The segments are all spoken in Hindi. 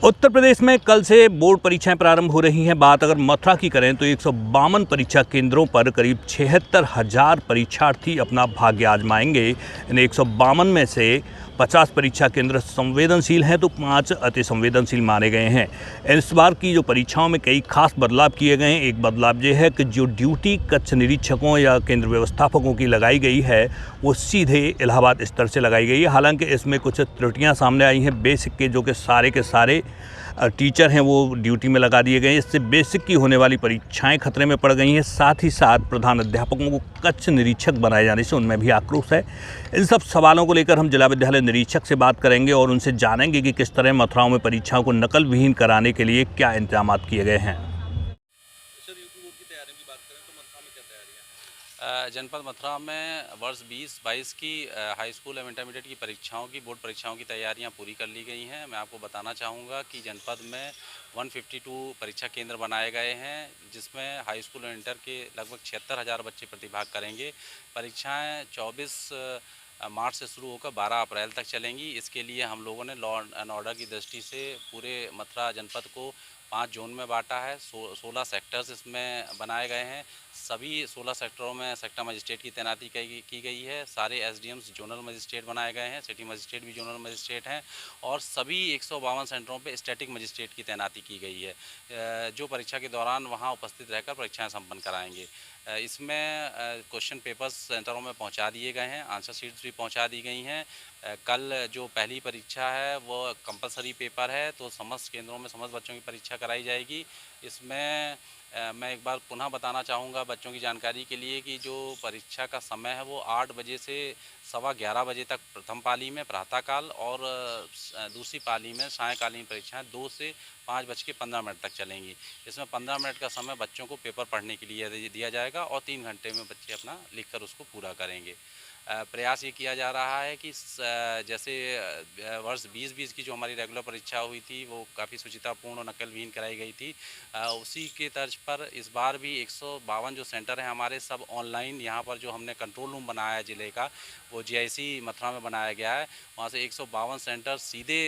उत्तर प्रदेश में कल से बोर्ड परीक्षाएं प्रारंभ हो रही हैं। बात अगर मथुरा की करें तो 152 परीक्षा केंद्रों पर करीब 76,000 परीक्षार्थी अपना भाग्य आजमाएंगे। इन 152 में से 50 परीक्षा केंद्र संवेदनशील हैं तो 5 अति संवेदनशील माने गए हैं। इस बार की जो परीक्षाओं में कई खास बदलाव किए गए हैं। एक बदलाव ये है कि जो ड्यूटी कक्ष निरीक्षकों या केंद्र व्यवस्थापकों की लगाई गई है वो सीधे इलाहाबाद स्तर से लगाई गई है। हालांकि इसमें कुछ त्रुटियां सामने आई हैं। बेसिक के जो कि सारे टीचर हैं वो ड्यूटी में लगा दिए गए हैं। इससे बेसिक की होने वाली परीक्षाएं खतरे में पड़ गई हैं। साथ ही साथ प्रधान अध्यापकों को कक्ष निरीक्षक बनाए जाने से उनमें भी आक्रोश है। इन सब सवालों को लेकर हम जिला विद्यालय निरीक्षक से बात करेंगे और उनसे जानेंगे कि किस तरह मथुराओं में परीक्षाओं को नकल विहीन कराने के लिए क्या इंतजाम किए गए हैं। जनपद मथुरा में वर्ष 2022 की हाई स्कूल एवं इंटरमीडिएट की परीक्षाओं की बोर्ड परीक्षाओं की तैयारियां पूरी कर ली गई हैं। मैं आपको बताना चाहूँगा कि जनपद में 152 परीक्षा केंद्र बनाए गए हैं, जिसमें हाई स्कूल और इंटर के लगभग 76,000 बच्चे प्रतिभाग करेंगे। परीक्षाएं 24 मार्च से शुरू होकर 12 अप्रैल तक चलेंगी। इसके लिए हम लोगों ने लॉ एंड ऑर्डर की दृष्टि से पूरे मथुरा जनपद को 5 जोन में बांटा है। 16 सेक्टर्स इसमें बनाए गए हैं। सभी 16 सेक्टरों में सेक्टर मजिस्ट्रेट की तैनाती की गई है। सारे एसडीएम्स जोनल मजिस्ट्रेट बनाए गए हैं। सिटी मजिस्ट्रेट भी जोनल मजिस्ट्रेट हैं और सभी 152 सेंटरों पे स्टैटिक मजिस्ट्रेट की तैनाती की गई है, जो परीक्षा के दौरान वहां उपस्थित रहकर परीक्षाएं संपन्न कराएंगे। इसमें क्वेश्चन पेपर्स सेंटरों में पहुंचा दिए गए हैं। आंसर शीट्स भी पहुंचा दी गई हैं। कल जो पहली परीक्षा है वो कंपलसरी पेपर है, तो समस्त केंद्रों में समस्त बच्चों की परीक्षा कराई जाएगी। इसमें मैं एक बार पुनः बताना चाहूँगा बच्चों की जानकारी के लिए कि जो परीक्षा का समय है वो 8 बजे से 11:15 बजे तक प्रथम पाली में प्रातःकाल और दूसरी पाली में सायंकालीन परीक्षाएं 2 से 5:15 तक चलेंगी। इसमें 15 मिनट का समय बच्चों को पेपर पढ़ने के लिए दिया जाएगा और 3 घंटे में बच्चे अपना लिखकर उसको पूरा करेंगे। प्रयास ये किया जा रहा है कि जैसे वर्ष 2020 की जो हमारी रेगुलर परीक्षा हुई थी वो काफ़ी शुचितापूर्ण और नकल विहीन कराई गई थी। उसी के तर्ज पर इस बार भी 152 जो सेंटर हैं हमारे सब ऑनलाइन, यहाँ पर जो हमने कंट्रोल रूम बनाया है ज़िले का वो जीआईसी मथुरा में बनाया गया है। वहाँ से 152 सेंटर सीधे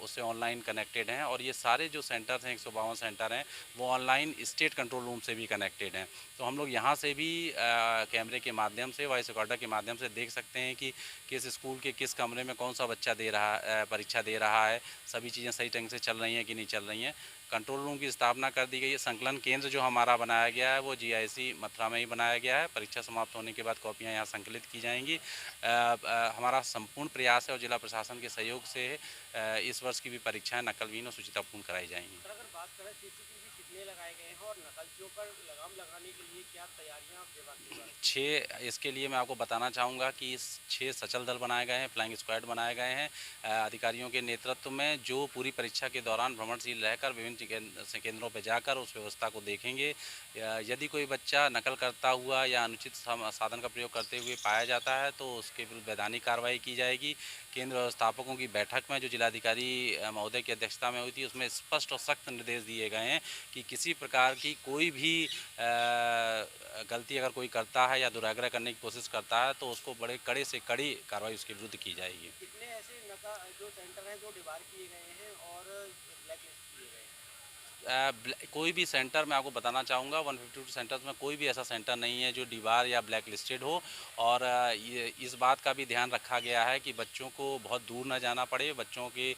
उससे ऑनलाइन कनेक्टेड हैं और ये सारे जो सेंटर्स हैं 152 सेंटर हैं वो ऑनलाइन स्टेट कंट्रोल रूम से भी कनेक्टेड हैं। तो हम लोग यहाँ से भी कैमरे के माध्यम से, वॉइस रिकॉर्डर के माध्यम से देख सकते हैं कि किस स्कूल के किस कमरे में कौन सा बच्चा परीक्षा दे रहा है। सभी चीज़ें सही ढंग से चल रही हैं कि नहीं चल रही हैं। कंट्रोल रूम की स्थापना कर दी गई है। संकलन केंद्र जो हमारा बनाया गया है वो जीआईसी मथुरा में ही बनाया गया है। परीक्षा समाप्त होने के बाद कॉपियाँ यहाँ संकलित की जाएंगी। हमारा संपूर्ण प्रयास है और जिला प्रशासन के सहयोग से इस वर्ष की भी परीक्षाएं नकलविहीन और शुचितापूर्ण कराई जाएंगी। अगर बात करें सीसीटीवी कितने लगाए गए हैं और नकलचियों पर लगाम लगाने के लिए क्या तैयारियां विभाग की जा रही हैं? 6 इसके लिए मैं आपको बताना चाहूँगा कि 6 सचल दल बनाए गए हैं, फ्लाइंग स्क्वाड बनाए गए हैं अधिकारियों के नेतृत्व में, जो पूरी परीक्षा के दौरान भ्रमणशील रहकर विभिन्न केंद्रों पर जाकर उस व्यवस्था को देखेंगे। यदि कोई बच्चा नकल करता हुआ या अनुचित साधन का प्रयोग करते हुए पाया जाता है तो उसके विरुद्ध वैधानिक कार्रवाई की जाएगी। केंद्र व्यवस्थापकों की बैठक में जो जिलाधिकारी महोदय की अध्यक्षता में हुई थी उसमें स्पष्ट और सख्त निर्देश दिए गए हैं कि किसी प्रकार की कोई भी गलती अगर कोई करता है या दुराग्रह करने की कोशिश करता है तो उसको बड़े कड़े से कड़ी कार्रवाई उसके विरुद्ध की जाएगी। कितने ऐसे जो सेंटर हैं जो डिबार किए गए हैं और ब्लैकलिस्ट किए गए हैं? कोई भी सेंटर मैं आपको बताना चाहूँगा 152 सेंटर्स में कोई भी ऐसा सेंटर नहीं है जो डिबार या ब्लैक लिस्टेड हो। और ये इस बात का भी ध्यान रखा गया है कि बच्चों को बहुत दूर न जाना पड़े। बच्चों के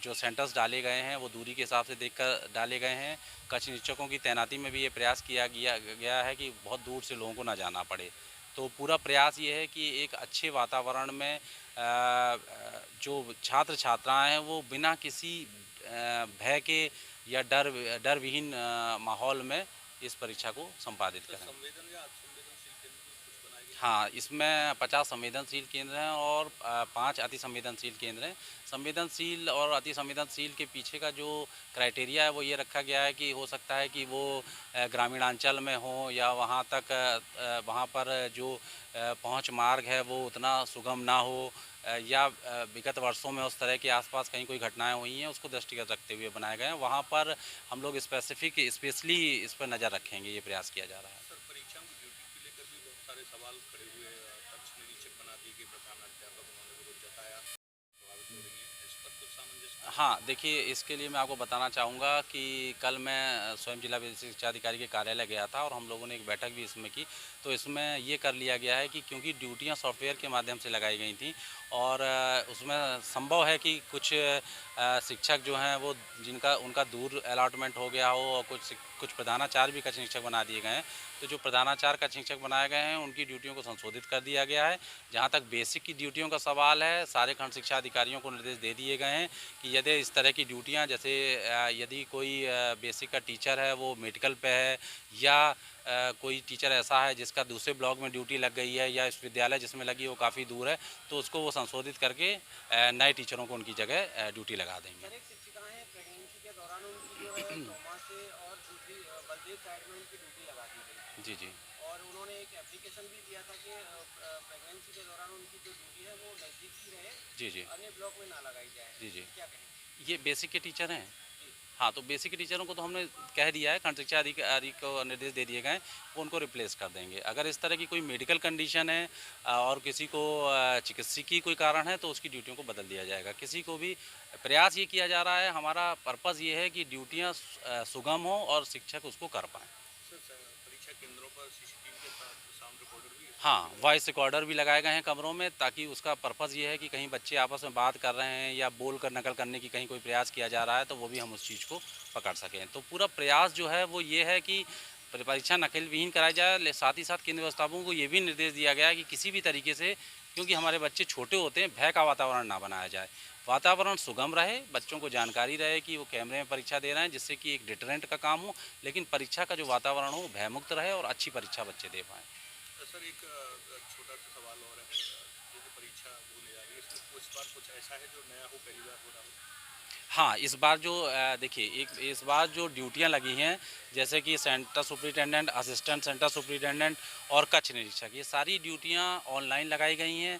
जो सेंटर्स डाले गए हैं वो दूरी के हिसाब से देखकर डाले गए हैं। कक्ष निरीक्षकों की तैनाती में भी ये प्रयास किया गया है कि बहुत दूर से लोगों को ना जाना पड़े। तो पूरा प्रयास ये है कि एक अच्छे वातावरण में जो छात्र छात्राएं हैं वो बिना किसी भय के या डर विहीन माहौल में इस परीक्षा को संपादित करें। हाँ, इसमें 50 संवेदनशील केंद्र हैं और 5 अति संवेदनशील केंद्र हैं। संवेदनशील और अति संवेदनशील के पीछे का जो क्राइटेरिया है वो ये रखा गया है कि हो सकता है कि वो ग्रामीणांचल में हो या वहाँ पर जो पहुँच मार्ग है वो उतना सुगम ना हो, या विगत वर्षों में उस तरह के आसपास कहीं कोई घटनाएं हुई हैं उसको दृष्टिगत रखते हुए बनाए गए हैं। वहाँ पर हम लोग स्पेशली इस पर नज़र रखेंगे, ये प्रयास किया जा रहा है। सर, परीक्षाओं की ड्यूटी को लेकर भी बहुत सारे सवाल खड़े हुए। कक्ष निरीक्षक बना दिए गए, प्रधान अध्यापक उन्होंने विरोध जताया, प्रभावित हो रही है, इस पर कुछ सामंजस्य? हाँ, देखिए इसके लिए मैं आपको बताना चाहूँगा कि कल मैं स्वयं जिला विधिक शिक्षा अधिकारी के कार्यालय गया था और हम लोगों ने एक बैठक भी इसमें की। तो इसमें ये कर लिया गया है कि क्योंकि ड्यूटियाँ सॉफ्टवेयर के माध्यम से लगाई गई थीं और उसमें संभव है कि कुछ शिक्षक जो हैं वो जिनका उनका दूर अलॉटमेंट हो गया हो और कुछ प्रधानाचार्य भी कक्ष शिक्षक बना दिए गए हैं। तो जो प्रधानाचार्य कक्ष शिक्षक बनाए गए हैं उनकी ड्यूटियों को संशोधित कर दिया गया है। जहाँ तक बेसिक की ड्यूटियों का सवाल है, सारे खंड शिक्षा अधिकारियों को निर्देश दे दिए गए हैं कि यदि इस तरह की ड्यूटियाँ जैसे यदि कोई बेसिक का टीचर है वो मेडिकल पे है या कोई टीचर ऐसा है जिसका दूसरे ब्लॉक में ड्यूटी लग गई है या इस विद्यालय जिसमें लगी वो काफ़ी दूर है, तो उसको वो संशोधित करके नए टीचरों को उनकी जगह ड्यूटी लगा देंगे। सर, एक शिक्षिका हैं, प्रेगनेंसी के दौरान उनकी जो है ट्रॉमा से और दूसरी बलदेव साइड में उनकी ड्यूटी लगा दी गई। जी जी। और उन्होंने एक एप्लीकेशन भी दिया था कि प्रेगनेंसी के दौरान उनकी जो ड्यूटी है वो नज़दीक ही रहे, जी जी। अन्य ब्लॉक में ना लगाई जाए। जी जी। क्या कहें? ये बेसिक के टीचर हैं। हाँ, तो बेसिक के टीचरों को तो हमने कह दिया है, खंड शिक्षा अधिकारी को निर्देश दे दिए गए हैं, वो उनको रिप्लेस कर देंगे। अगर इस तरह की कोई मेडिकल कंडीशन है और किसी को चिकित्सकीय कोई कारण है तो उसकी ड्यूटियों को बदल दिया जाएगा। किसी को भी प्रयास ये किया जा रहा है, हमारा पर्पज़ ये है कि ड्यूटियाँ सुगम हों और शिक्षक उसको कर पाएँ। सर, परीक्षा केंद्रों पर सीसीटीवी के साथ साउंड रिकॉर्डर भी है? हाँ, वॉइस रिकॉर्डर भी लगाए गए हैं कमरों में, ताकि उसका पर्पज़ ये है कि कहीं बच्चे आपस में बात कर रहे हैं या बोल कर नकल करने की कहीं कोई प्रयास किया जा रहा है तो वो भी हम उस चीज़ को पकड़ सकें। तो पूरा प्रयास जो है वो ये है कि परीक्षा नकल विहीन कराई जाए। साथ ही साथ केंद्र व्यवस्थापकों को ये भी निर्देश दिया गया है कि किसी भी तरीके से, क्योंकि हमारे बच्चे छोटे होते हैं, भय का वातावरण ना बनाया जाए। वातावरण सुगम रहे, बच्चों को जानकारी रहे कि वो कैमरे में परीक्षा दे रहे हैं, जिससे कि एक डिटरेंट का काम हो, लेकिन परीक्षा का जो वातावरण हो भयमुक्त रहे और अच्छी परीक्षा बच्चे दे पाएँ। सर, एक छोटा सा सवाल और है, ये जो परीक्षा होने जा रही है इसमें इस बार कुछ ऐसा है जो नया हो, पहली बार हो रहा हो? हाँ, इस बार जो देखिए इस बार जो ड्यूटियां लगी हैं, जैसे कि centre superintendent, assistant centre superintendent और कक्ष निरीक्षक, ये सारी ड्यूटियां ऑनलाइन लगाई गई हैं,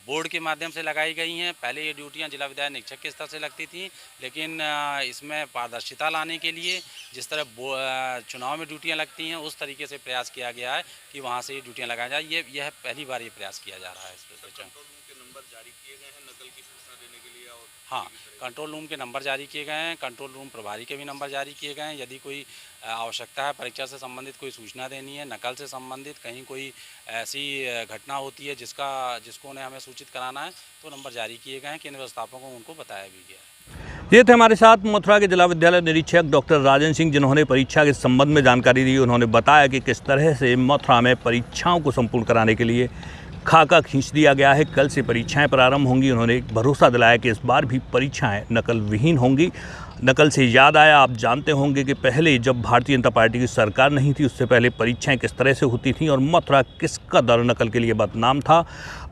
बोर्ड के माध्यम से लगाई गई हैं। पहले ये ड्यूटियां जिला विद्यालय निरीक्षक के स्तर से लगती थी, लेकिन इसमें पारदर्शिता लाने के लिए जिस तरह चुनाव में ड्यूटियां लगती हैं उस तरीके से प्रयास किया गया है कि वहाँ से ये ड्यूटियाँ लगाई जाए। यह पहली बार ये प्रयास किया जा रहा है इस पर। कंट्रोल रूम के नंबर जारी किए गए हैं नकल की सूचना देने के लिए? और हाँ, कंट्रोल रूम के नंबर जारी किए गए हैं, कंट्रोल रूम प्रभारी के भी नंबर जारी किए गए हैं। यदि कोई आवश्यकता है, परीक्षा से संबंधित कोई सूचना देनी है, नकल से संबंधित कहीं कोई ऐसी घटना होती है जिसको उन्हें हमें सूचित कराना है, तो नंबर जारी किए गए हैं। केंद्र व्यवस्थापकों को उनको बताया भी गया है। ये थे हमारे साथ मथुरा के जिला विद्यालय निरीक्षक डॉक्टर राजन सिंह, जिन्होंने परीक्षा के संबंध में जानकारी दी। उन्होंने बताया कि किस तरह से मथुरा में परीक्षाओं को संपूर्ण कराने के लिए खाका खींच दिया गया है। कल से परीक्षाएं प्रारंभ होंगी। उन्होंने एक भरोसा दिलाया कि इस बार भी परीक्षाएं नकल विहीन होंगी। नकल से याद आया, आप जानते होंगे कि पहले जब भारतीय जनता पार्टी की सरकार नहीं थी, उससे पहले परीक्षाएं किस तरह से होती थीं और मथुरा किस कदर नकल के लिए बदनाम था।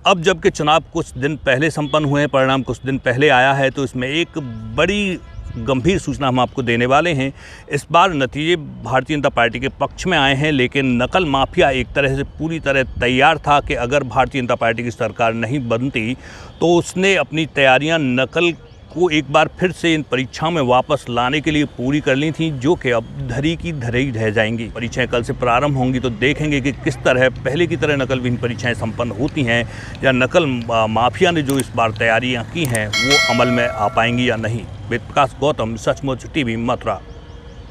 अब जबकि चुनाव कुछ दिन पहले संपन्न हुए हैं, परिणाम कुछ दिन पहले आया है, तो इसमें एक बड़ी गंभीर सूचना हम आपको देने वाले हैं। इस बार नतीजे भारतीय जनता पार्टी के पक्ष में आए हैं, लेकिन नकल माफिया एक तरह से पूरी तरह तैयार था कि अगर भारतीय जनता पार्टी की सरकार नहीं बनती तो उसने अपनी तैयारियां नकल को एक बार फिर से इन परीक्षाओं में वापस लाने के लिए पूरी कर ली थी, जो कि अब धरी की धरी रह जाएंगी। परीक्षाएं कल से प्रारंभ होंगी तो देखेंगे कि किस तरह पहले की तरह नकल विहीन परीक्षाएं संपन्न होती हैं या नकल माफिया ने जो इस बार तैयारियां की हैं वो अमल में आ पाएंगी या नहीं। वेद प्रकाश गौतम, सचमुच टीवी, मथुरा।